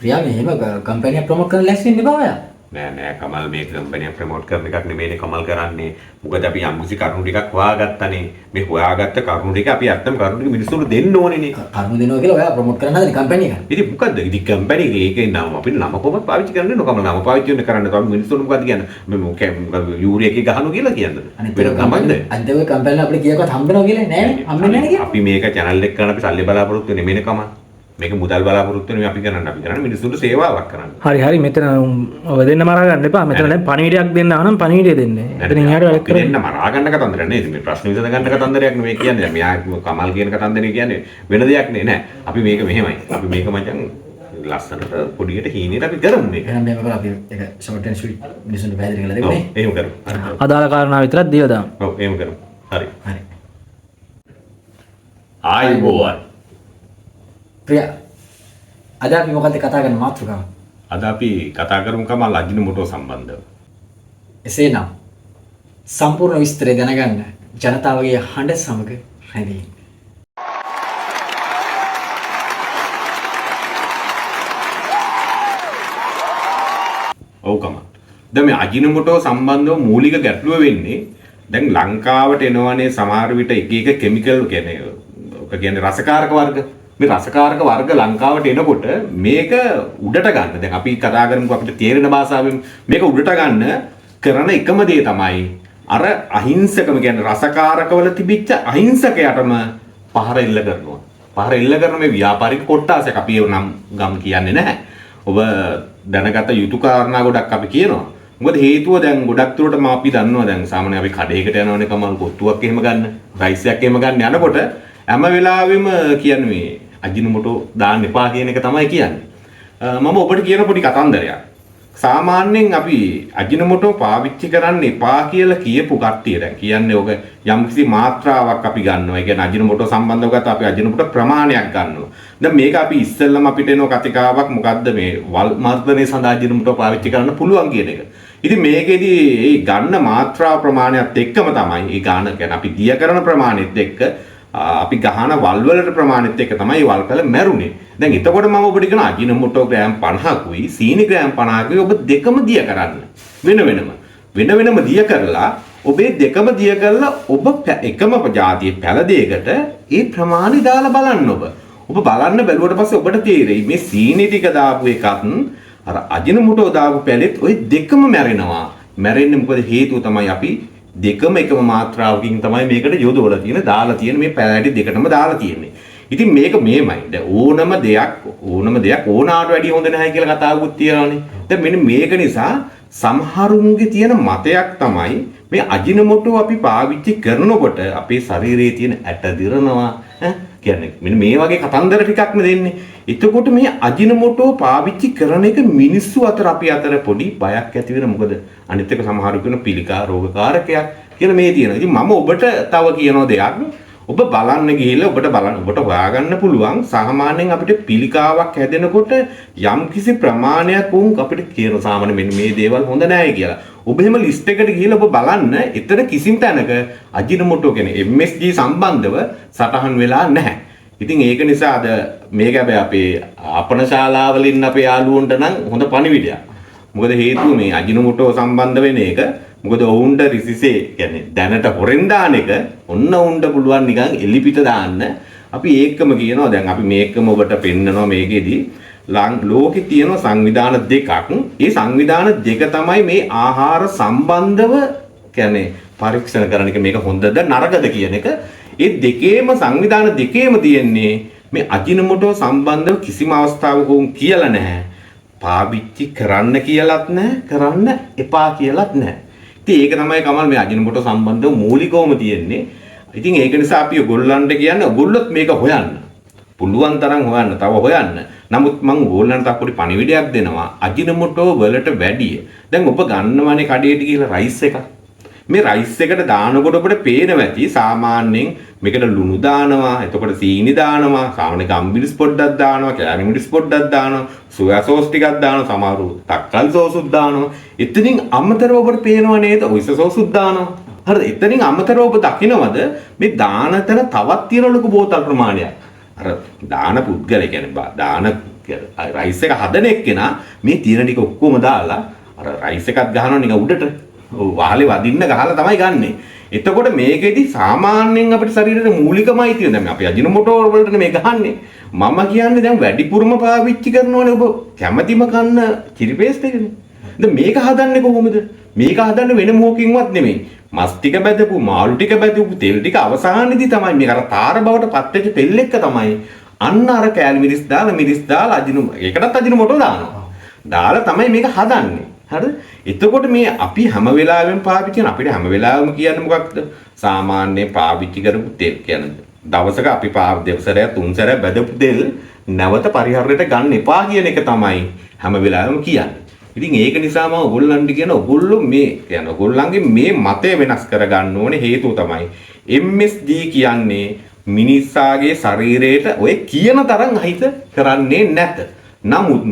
ප්‍රියා මෙහෙම company promote කරන්න ලැස්ති වෙන්න එපා ඔයා. නෑ කමල් මේ කම්පැනි ප්‍රොමෝට් කරන එකක් නෙමෙයිනේ කමල් කරන්නේ. මොකද අපි යම්කිසි කරුණු ටිකක් හොයාගත්තනේ. මේ හොයාගත්ත කරුණු ටික අපි අත්තම කරුණු ටික මිනිස්සුන්ට දෙන්න ඕනේනේ. කරුණු දෙනවා කියලා ඔයා ප්‍රොමෝට් කරන්න හදන කම්පැනි එක. ඉතින් මොකද්ද? ඉතින් කම්පැනි එකේ නම අපි නම කොහොමද පාවිච්චි කරන්නේ නෝ කමල් නම පාවිච්චි වෙන්න කරන්න තමයි මිනිස්සුන්ට මොකද්ද කියන්නේ? මේ මොකද යූරියා එකේ ගහනවා කියලා කියන්නේ. අනිත් ඔය කම්පැනි අපිට කීයක්වත් හම්බෙනවා කියලා නෑනේ. හම්බෙන්නේ නෑනේ කියලා. අපි මේක channel එක කරන අපි සල්ලි බලාපොරොත්තු වෙන්නේ නෙමෙයිනේ කමල්. මේක මුදල් බලාපොරොත්තු වෙන අපි කරන්නේ මිනිස්සුන්ට සේවාවක් කරන්න. හරි මෙතන ඔය දෙන්න මරා ගන්න එපා. මෙතන දැන් පණිවිඩයක් දෙන්න ආනම් පණිවිඩය දෙන්න. එතනින් එහාට වැඩ කරන්න. දෙන්න මරා ගන්න කතන්දරයක් නේද? මේ ප්‍රශ්න විසඳ ගන්න කතන්දරයක් නෙමෙයි කියන්නේ. මෙයා කමල් කියන කතන්දරේ කියන්නේ වෙන දෙයක් නේ නෑ. අපි මේක මෙහෙමයි. අපි මේක මචං ලස්සනට පොඩියට හීනෙට අපි කරමු මේක. එහෙනම් මේක අපි එක ෂෝට් ඇන්ඩ් ස්වීට් මිනිස්සුන්ට පැහැදිලි කරලා දෙමු නේ. එහෙම කරමු. අදාළ කාරණා විතරක් දීලා දාමු. ඔව් එහෙම කරමු. හරි. හරි. ආයිබෝවන්. ප්‍රියා අද අපි මොකද්ද කතා කරන්න මාතෘකාව? අද අපි කතා කරමු කමල් අජිනමෝටෝ සම්බන්ධව. එසේනම් සම්පූර්ණ විස්තරය දැනගන්න ජනතාවගේ හඬ සමග රැඳී. ඔව් කමල්. දැන් මේ අජිනමෝටෝ සම්බන්ධව මූලික ගැටලුව වෙන්නේ දැන් ලංකාවට එනවනේ සමහර විට එක එක කිමිකල් කියන්නේ රසකාරක වර්ග. මේ රසකාරක වර්ග ලංකාවට එනකොට මේක උඩට ගන්න. දැන් අපි කතා කරමුකෝ අපිට තේරෙන භාෂාවෙන් මේක උඩට ගන්න කරන එකම දේ තමයි අර අහිංසකම කියන්නේ රසකාරකවල තිබිච්ච අහිංසකයටම පහර එල්ල කරනවා. පහර එල්ල කරන මේ ව්‍යාපාරික කොට්ටාසයක් අපි ඒ නම් ගම් කියන්නේ නැහැ. ඔබ දැනගත යුතු කාරණා ගොඩක් අපි කියනවා. මොකද හේතුව දැන් ගොඩක් දුරට අපි දන්නවා දැන් සාමාන්‍ය අපි කඩේකට යනවනේ කමල් කොත්තුවක් එහෙම ගන්න, රයිස් එකක් එහෙම ගන්න යනකොට හැම වෙලාවෙම කියන්නේ මේ අජිනමෝටෝ දාන්න එපා කියන එක තමයි කියන්නේ. මම ඔබට කියන පොඩි කතන්දරයක්. සාමාන්‍යයෙන් අපි අජිනමෝටෝ පාවිච්චි කරන්න එපා කියලා කියපු කට්ටිය දැන් කියන්නේ ඔක යම්කිසි මාත්‍රාවක් අපි ගන්නවා. ඒ කියන්නේ අජිනමෝටෝ සම්බන්ධව ගත්ත අපි අජිනමෝටෝ ප්‍රමාණයක් ගන්නවා. දැන් මේක අපි ඉස්සෙල්ලම අපිට එන කතිකාවක් මොකද්ද මේ වල් මර්ධනයේ සඳහා අජිනමෝටෝ පාවිච්චි කරන්න පුළුවන් කියන එක. ඉතින් මේකෙදි මේ ගන්න මාත්‍රා ප්‍රමාණයත් එක්කම තමයි මේ ගාන කියන්නේ අපි දිය කරන ප්‍රමාණෙත් එක්ක අපි ගහන වල් වලට ප්‍රමාණෙත් එක්ක තමයි වල් පැල මැරුනේ. දැන් එතකොට මම ඔබට කියන අජිනමෝටෝ ග්‍රෑම් 50කුයි සීනි ග්‍රෑම් 50කුයි ඔබ දෙකම දිය කරන්න. වෙන වෙනම දිය කරලා ඔබේ දෙකම දිය කරලා ඔබ එකම ජාතියේ පැල දෙයකට ඒ ප්‍රමාණය දාලා බලන්න ඔබ. ඔබ බලන්න බැලුවට පස්සේ ඔබට තේරෙයි මේ සීනි ටික දාපු එකත් අර අජිනමෝටෝ දාපු පැලෙත් ওই දෙකම මැරෙනවා. මැරෙන්නේ මොකද හේතුව තමයි අපි දෙකම එකම මාත්‍රාවකින් තමයි මේකට යොදවලා තියෙන දාලා තියෙන මේ පැලැටි දෙකටම දාලා තියෙන්නේ. ඉතින් මේක මේමයි. දැන් ඕනම දෙයක් ඕනාට වැඩිය හොඳ නැහැ කියලා කතාවකුත් තියෙනවානේ. දැන් මෙන්න මේක නිසා සමහරුන්ගේ තියෙන මතයක් තමයි මේ අජිනමෝටෝ අපි පාවිච්චි කරනකොට අපේ ශරීරයේ තියෙන ඇට දිරනවා කියන්නේ මෙන්න මේ වගේ කතන්දර ටිකක්ම දෙන්නේ. එතකොට මේ අජිනමෝටෝ පාවිච්චි කරන එක මිනිස්සු අතර අපි අතර පොඩි බයක් ඇති වෙන මොකද අනිත් එක සමහරු කියන පිළිකා රෝගකාරකයක් කියලා මේ තියෙනවා. ඉතින් මම ඔබට තව කියන දෙයක් ඔබ බලන්න ගිහිල්ලා ඔබට හොයාගන්න පුළුවන් සාමාන්‍යයෙන් අපිට පිළිකාවක් හැදෙනකොට යම්කිසි ප්‍රමාණයක් වුන් අපිට කියන සාමාන්‍ය මෙන්න මේ දේවල් හොඳ නැහැ කියලා. ඔබ එහෙම ලිස්ට් එකට ගිහිල්ලා ඔබ බලන්න එතන කිසිම තැනක අජිනමෝටෝ කියන්නේ MSG සම්බන්ධව සටහන් වෙලා නැහැ. ඉතින් ඒක නිසා අද මේක හැබැයි අපේ ආපන ශාලාවලින් අපේ යාළුවන්ට නම් හොඳ පණිවිඩයක්. මොකද හේතුව මේ අජිනමෝටෝ සම්බන්ධ වෙන එක මොකද ඔවුන්ට රිසිසේ කියන්නේ දැනට හොරෙන් දාන එක ඔන්න ඔවුන්ට පුළුවන් නිකන් එලිපිට දාන්න. අපි ඒකම කියනවා දැන් අපි මේකම ඔබට පෙන්නනවා මේකෙදි ලෝකේ තියෙන සංවිධාන දෙකක්. ඒ සංවිධාන දෙක තමයි මේ ආහාර සම්බන්ධව කියන්නේ පරීක්ෂණ කරන එක මේක හොඳද නරකද කියන එක. ඒ දෙකේම සංවිධාන දෙකේම තියෙන්නේ මේ අජිනමෝටෝ සම්බන්ධව කිසිම අවස්ථාවක උන් කියලා නැහැ. පාවිච්චි කරන්න කියලාත් නැහැ, කරන්න එපා කියලාත් නැහැ. ඉතින් ඒක තමයි කමල් මේ අජිනමෝටෝ සම්බන්ධව මූලිකවම තියෙන්නේ. ඉතින් ඒක නිසා අපි ඔයගොල්ලන්ට කියන්නේ ඔයගොල්ලොත් මේක හොයන්න. පුළුවන් තරම් හොයන්න, තව හොයන්න. නමුත් මම ඕගොල්ලන්ට අපුඩි පණිවිඩයක් දෙනවා. අජිනමෝටෝ වලට වැඩිය. දැන් ඔබ ගන්නවනේ කඩේට ගිහලා රයිස් එකක්. මේ රයිස් එකට දානකොට ඔබට පේනවා ඇති සාමාන්‍යයෙන් මේකට ලුණු දානවා, එතකොට සීනි දානවා, සාමාන්‍ය ගම්බිරිස් පොඩ්ඩක් දානවා, කැරි මිරිස් පොඩ්ඩක් දානවා, සෝයා සෝස් ටිකක් දානවා, සමහරව තක්කල් සෝසුත් දානවා. එතනින් අමතරව ඔබට පේනව නේද? ඔයිස්ටර් සෝසුත් දානවා. හරිද? එතනින් අමතරව ඔබ දකිනවද මේ දාන තැන තවත් තියෙන ලොකු බෝතල් ප්‍රමාණයක්. අර දාන පුද්ගලයා කියන්නේ දාන කියලා. රයිස් එක හදන එක්කෙනා මේ තියෙන ටික ඔක්කොම දාලා අර රයිස් එකත් ගහනවා නිකන් උඩට. ඔව් වහලේ වදින්න ගහලා තමයි ගන්නෙ. එතකොට මේකෙදි සාමාන්‍යයෙන් අපිට ශරීරයේ මූලිකමයි තියෙන. දැන් අපි අජිනමෝටෝ වලට මේ ගහන්නේ. මම කියන්නේ දැන් වැඩිපුරම පාවිච්චි කරනෝනේ ඔබ කැමැතිම කන්න චිලි පේස්ට් එකනේ. දැන් මේක හදන්නේ කොහොමද? මේක හදන්නේ වෙන මොකකින්වත් නෙමෙයි. මස් ටික බැදපු, මාළු ටික බැදපු, තෙල් ටික අවසානයේදී තමයි මේක අර තාර බවට පත් වෙච්ච තෙල් එක තමයි අන්න අර කෑලි මිරිස් දාලා ඒකටත් අජිනමෝටෝ දානවා. දාලා තමයි මේක හදන්නේ. හරිද? එතකොට මේ අපි හැම වෙලාවෙම පාවිච්චි කරන අපිට හැම වෙලාවෙම කියන්නේ මොකක්ද? සාමාන්‍ය පාවිච්චි කරපු තෙල් කියන්නේ දවසක අපි දෙවසරයක් තුන් සැරයක් බැදපු තෙල් නැවත පරිහරණයට ගන්න එපා කියන එක තමයි හැම වෙලාවෙම කියන්නේ. ඉතින් ඒක නිසා මම ඔයගොල්ලන්ට කියන ඔයගොල්ලෝ මේ කියන ඔයගොල්ලන්ගේ මේ මතය වෙනස් කරගන්න ඕනේ හේතුව තමයි MSG කියන්නේ මිනිස්සාගේ ශරීරයට ඔය කියන තරම් අහිත කරන්නේ නැත. නමුත්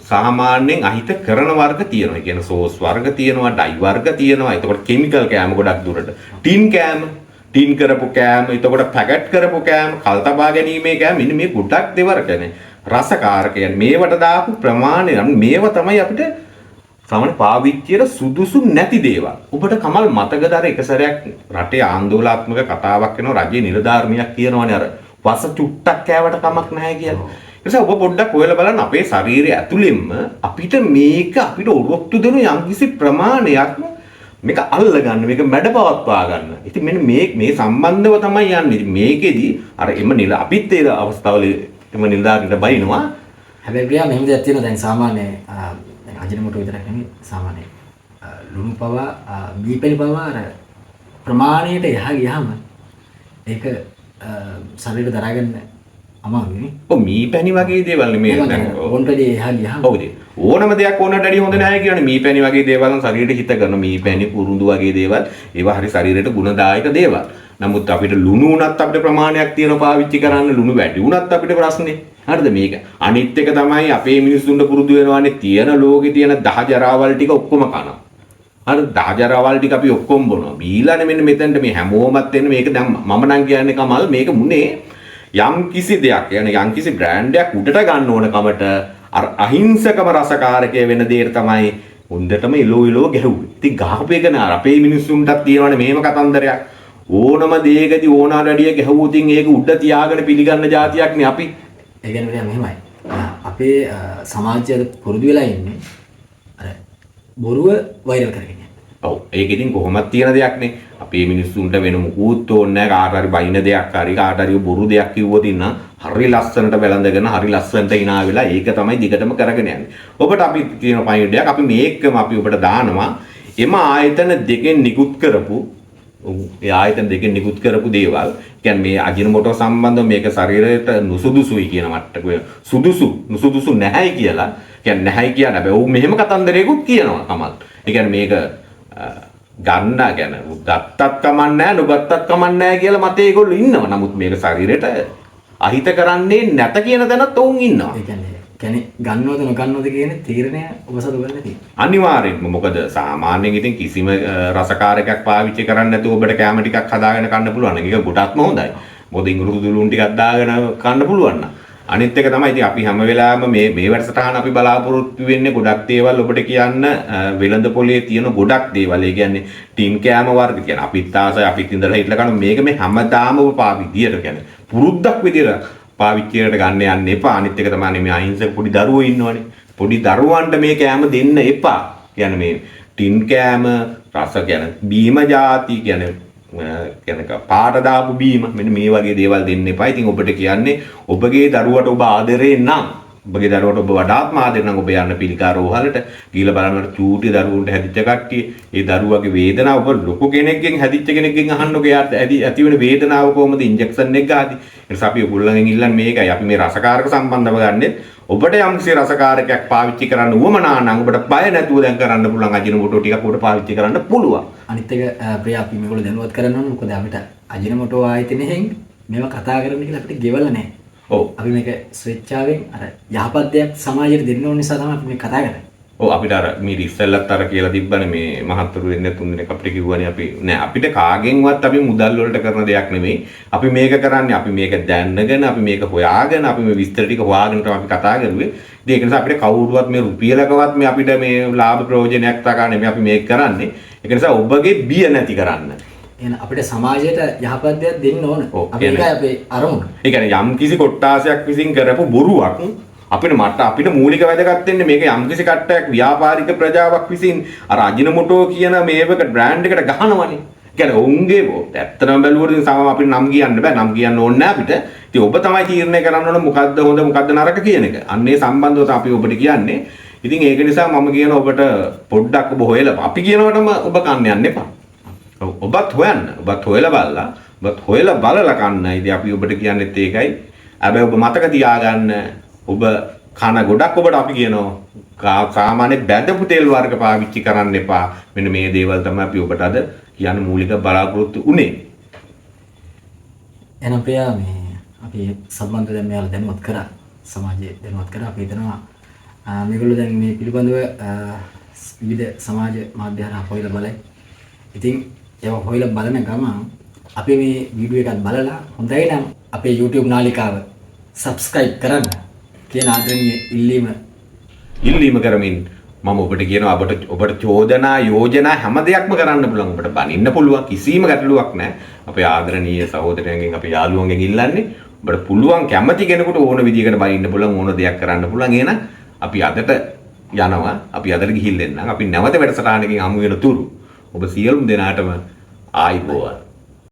සාමාන්‍යයෙන් අහිත කරන වර්ග තියෙනවා. ඒ කියන්නේ සෝස් වර්ග තියෙනවා, ඩයි වර්ග තියෙනවා. එතකොට කිමිකල් කෑම ගොඩක් දුරට. ටින් කරපු කෑම, එතකොට පැකට් කරපු කෑම, කල්තබා ගැනීමේ කෑම මෙන්න මේ ගොඩක් දෙවර්ගනේ. රසකාරකයන් මේවට දාපු ප්‍රමාණය මේව තමයි අපිට සාමාන්‍ය පාවිච්චියට සුදුසු නැති දේවල්. ඔබට කමල් මතකද අර එක සැරයක් රටේ ආందోලනාත්මක කතාවක් වෙනවා රජයේ නිලධාරිනියක් කියනවානේ අර වස චුට්ටක් කෑවට කමක් නැහැ කියලා. ඒ නිසා ඔබ පොඩ්ඩක් හොයලා බලන්න අපේ ශරීරය ඇතුළෙන්ම අපිට අපිට ඔරොත්තු දෙන යම්කිසි ප්‍රමාණයක් මේක අල්ල ගන්න, මේක මැඩපවත්වා ගන්න. ඉතින් මෙන්න මේ සම්බන්ධව තමයි යන්නේ. ඉතින් මේකෙදි අර අපිත් ඒ අවස්ථාවල එම නිලධාරීන්ට බයිනවා. හැබැයි ප්‍රියා මෙහෙම දෙයක් තියෙනවා දැන් සාමාන්‍ය දැන් අජිනමෝටෝ විතරක් නෙමෙයි සාමාන්‍ය ලුණු පවා මීපැණි පවා අර ප්‍රමාණයට එහා ගියාම ඒක ශරීරයට දරා ගන්න අමාරුයි. ඔව් මීපැණි වගේ දේවල් නෙමෙයි දැන් ඕන්ටදී එහා ගියාම ඔව් ඕනම දෙයක් ඕනට වැඩි හොඳ නැහැ කියන්නේ මීපැණි වගේ දේවල් ශරීරයට හිත කරන මීපැණි පුරුදු වගේ දේවල් ඒවා හරි ශරීරයට ගුණදායක දේවල්. නමුත් අපිට ලුණු උනත් අපිට ප්‍රමාණයක් තියෙනවා පාවිච්චි කරන්න ලුණු වැඩි උනත් අපිට ප්‍රශ්නේ. හරිද මේක? අනිත් එක තමයි අපේ මිනිස්සුන්ට පුරුදු වෙනවානේ තියෙන ලෝකේ තියෙන දහ ජරාවල් ටික ඔක්කොම කනවා. හරි දහ ජරාවල් ටික අපි ඔක්කොම බොනවා. බීලානේ මෙන්න මෙතනට මේ හැමෝමත් එන්නේ මේක දැන් මම නම් කියන්නේ කමල් මේක මුනේ යම් කිසි දෙයක් يعني යම් කිසි බ්‍රෑන්ඩ් එකක් උඩට ගන්න ඕන කමට අර අහිංසකම රසකාරකයේ වෙන දෙයට තමයි හොඳටම ඉලෝ ගැහුවේ. ඉතින් ගහපු එක නේ අපේ මිනිස්සුන්ටත් තියෙනවානේ මේම කතන්දරයක්. ඕනම දෙයකදී ඕනාට වැඩිය ගැහුවොත් ඒක උඩ තියාගෙන පිළිගන්න જાතියක් නේ අපි. ඒ කියන්නේ මෙහෙමයි. අපේ සමාජය පුරුදු වෙලා ඉන්නේ අර බොරුව වෛරල් කරගෙන. ඔව් ඒක ඉතින් කොහොමද තියෙන දෙයක් නේ. අපේ මිනිස්සුන්ට වෙන මුකුත් ඕනේ නැහැ කාට හරි බයින දෙයක් හරි කාට හරි බොරු දෙයක් කිව්වොත් ඉන්න හරි ලස්සනට වැළඳගෙන හරි ලස්සනට hina වෙලා ඒක තමයි දිගටම කරගෙන යන්නේ. ඔබට අපි තියෙන පයින්ඩයක් අපි මේකම අපි ඔබට දානවා. එම ආයතන දෙකෙන් නිකුත් කරපු ඒ ආයතන දෙකෙන් නිකුත් කරපු දේවල් කියන්නේ මේ අජිනමෝටෝ සම්බන්ධව මේක ශරීරයට නුසුදුසුයි කියන මට්ටමක නුසුදුසු නැහැයි කියලා කියන්නේ නැහැයි කියන හැබැයි ඔව් මෙහෙම කතන්දරයකුත් කියනවා කමල්. ඒ කියන්නේ මේක ගන්න ගැන ගත්තත් කමක් නැහැ නොගත්තත් කමක් නැහැ කියලා මතේ ඒගොල්ලෝ ඉන්නවා. නමුත් මේක ශරීරයට අහිත කරන්නේ නැත කියන තැනත් ඔවුන් ඉන්නවා. ඒ කියන්නේ ගන්නවද නොගන්නවද කියන තීරණය ඔබ සතු ගන්න තියෙනවා. අනිවාර්යෙන්ම මොකද සාමාන්‍යයෙන් ඉතින් කිසිම රසකාරකයක් පාවිච්චි කරන්නේ නැතුව ඔබට කැම ටිකක් හදාගෙන කන්න පුළුවන්. ඒක ගොඩක්ම හොඳයි. මොකද ඉංග්‍රීසි දුලුන් ටිකක් දාගෙන කන්න පුළුවන් නම්. අනිත් එක තමයි ඉතින් අපි හැම වෙලාවෙම මේ වැඩසටහන අපි බලාපොරොත්තු වෙන්නේ ගොඩක් දේවල් ඔබට කියන්න වෙළඳ පොලේ තියෙන ගොඩක් දේවල්. ඒ කියන්නේ ටින් කෑම වර්ග කියන්නේ අපිත් ආසයි අපිත් ඉඳලා හිටලා කන මේක මේ හැමදාම ඔබ විදියට කියන්නේ පුරුද්දක් විදියට පාවිච්චියට ගන්න යන්න එපා. අනිත් එක තමයි මේ අහිංසක පොඩි දරුවෝ ඉන්නවනේ. පොඩි දරුවන්ට මේ කෑම දෙන්න එපා. කියන්නේ මේ ටින් කෑම රස කියන්නේ බීම ಜಾති කියන්නේ පාට දාපු බීම මෙන්න මේ වගේ දේවල් දෙන්න එපා. ඉතින් ඔබට කියන්නේ ඔබගේ දරුවට ඔබ ආදරේ නම් ඔබගේ දරුවට ඔබ වඩාත්ම ආදරේ නම් ඔබ යන්න පිළිකා රෝහලට ගිහලා බලන්න චූටි දරුවන්ට හැදිච්ච කට්ටිය ඒ දරුවගේ වේදනාව ඔබ ලොකු කෙනෙක්ගෙන් හැදිච්ච කෙනෙක්ගෙන් අහන්නකෝ එයාට ඇති වෙන වේදනාව කොහොමද ඉන්ජෙක්ෂන් එක ගාදී. ඒ නිසා අපි ඔයගොල්ලන්ගෙන් ඉල්ලන්නේ මේකයි. අපි මේ රසකාරක සම්බන්ධව ගන්නෙ ඔබට යම්කිසි රසකාරකයක් පාවිච්චි කරන්න උවමනා නම් ඔබට බය නැතුව දැන් කරන්න පුළුවන් අජිනමෝටෝ ටිකක් ඔබට පාවිච්චි කරන්න පුළුවන්. අනිත් එක ප්‍රිය අපි මේගොල්ලෝ දැනුවත් කරන්න ඕනේ. මොකද අපිට අජිනමෝටෝ ආයතනයෙන් මේවා කතා කරන්න කියලා අපිට ගෙවල නැහැ. ඔව්. අපි මේක ස්වේච්ඡාවෙන් අර යහපත් දෙයක් සමාජයට දෙන්න ඕන නිසා තමයි අපි මේ කතා කරන්නේ. ඔව් අපිට අර මේ ඉස්සෙල්ලත් අර කියලා තිබ්බනේ මේ මහත්තුරු වෙන්නේ තුන් දෙනෙක් අපිට කිව්වනේ අපි නෑ අපිට කාගෙන්වත් අපි මුදල් වලට කරන දෙයක් නෙමෙයි. අපි මේක කරන්නේ අපි මේක දැනගෙන අපි මේක හොයාගෙන අපි මේ විස්තර ටික හොයාගෙන තමයි අපි කතා කරුවේ. ඉතින් ඒක නිසා අපිට කවුරුවත් මේ රුපියලකවත් මේ අපිට මේ ලාභ ප්‍රයෝජනයක් තකන්නේ මේ අපි මේක කරන්නේ. ඒක නිසා ඔබගේ බිය නැති කරන්න. එහෙනම් අපිට සමාජයට යහපත් දෙයක් දෙන්න ඕන. අපි ඒකයි අපේ අරමුණ. ඒ කියන්නේ යම් කිසි කොට්ටාසයක් විසින් කරපු බොරුවක් අපිට මූලික වැදගත් වෙන්නේ මේක යම්කිසි කට්ටයක් ව්‍යාපාරික ප්‍රජාවක් විසින් අර අජිනමොටෝ කියන මේවක බ්‍රෑන්ඩ් එකට ගහනවනේ. කියන්නේ ඔවුන්ගේ ඇත්තටම බැලුවොත් ඉතින් සමහර අපිට නම් කියන්න බෑ. නම් කියන්න ඕනේ නෑ අපිට. ඉතින් ඔබ තමයි තීරණය කරන්න ඕන මොකද්ද හොඳ මොකද්ද නරක කියන එක. අන්නේ සම්බන්ධව තමයි අපි ඔබට කියන්නේ. ඉතින් ඒක නිසා මම කියන ඔබට පොඩ්ඩක් ඔබ හොයලා අපි කියනකොටම ඔබ කන්න යන්න එපා. ඔබත් හොයන්න. ඔබත් හොයලා බලලා ඔබත් හොයලා බලලා කන්න. ඉතින් අපි ඔබට කියන්නේත් ඒකයි. හැබැයි ඔබ මතක තියාගන්න ඔබ කන ගොඩක් ඔබට අපි කියනවා සාමාන්‍ය බැඳපු තෙල් වර්ග පාවිච්චි කරන්න එපා. මෙන්න මේ දේවල් තමයි අපි ඔබට අද කියන්න මූලික බලාපොරොත්තු උනේ. එහෙනම් ප්‍රියා මේ අපි සම්බන්ධ දැන් මෙයාලා දැනුවත් කරා. සමාජයේ දැනුවත් කරා. අපි හිතනවා මේගොල්ලෝ දැන් මේ පිළිබඳව විවිධ සමාජ මාධ්‍ය හරහා හොයලා බලයි. ඉතින් ඒව හොයලා බලන ගමන් අපි මේ වීඩියෝ එකත් බලලා හොඳයි නම් අපේ YouTube නාලිකාව subscribe කරන්න කියන ආදරණීය ඉල්ලීම කරමින් මම ඔබට කියනවා ඔබට චෝදනා යෝජනා හැම දෙයක්ම කරන්න පුළුවන්. ඔබට බනින්න පුළුවන් කිසිම ගැටලුවක් නැහැ. අපේ ආදරණීය සහෝදරයන්ගෙන් අපේ යාළුවන්ගෙන් ඉල්ලන්නේ ඔබට පුළුවන් කැමති කෙනෙකුට ඕන විදිහකට බනින්න පුළුවන් ඕන දෙයක් කරන්න පුළුවන්. එහෙනම් අපි අදට යනවා. අපි අදට ගිහින් දෙන්නම්. අපි නැවත වැඩසටහනකින් හමු වෙන තුරු ඔබ සියලුම දෙනාටම ආයිබෝවන්.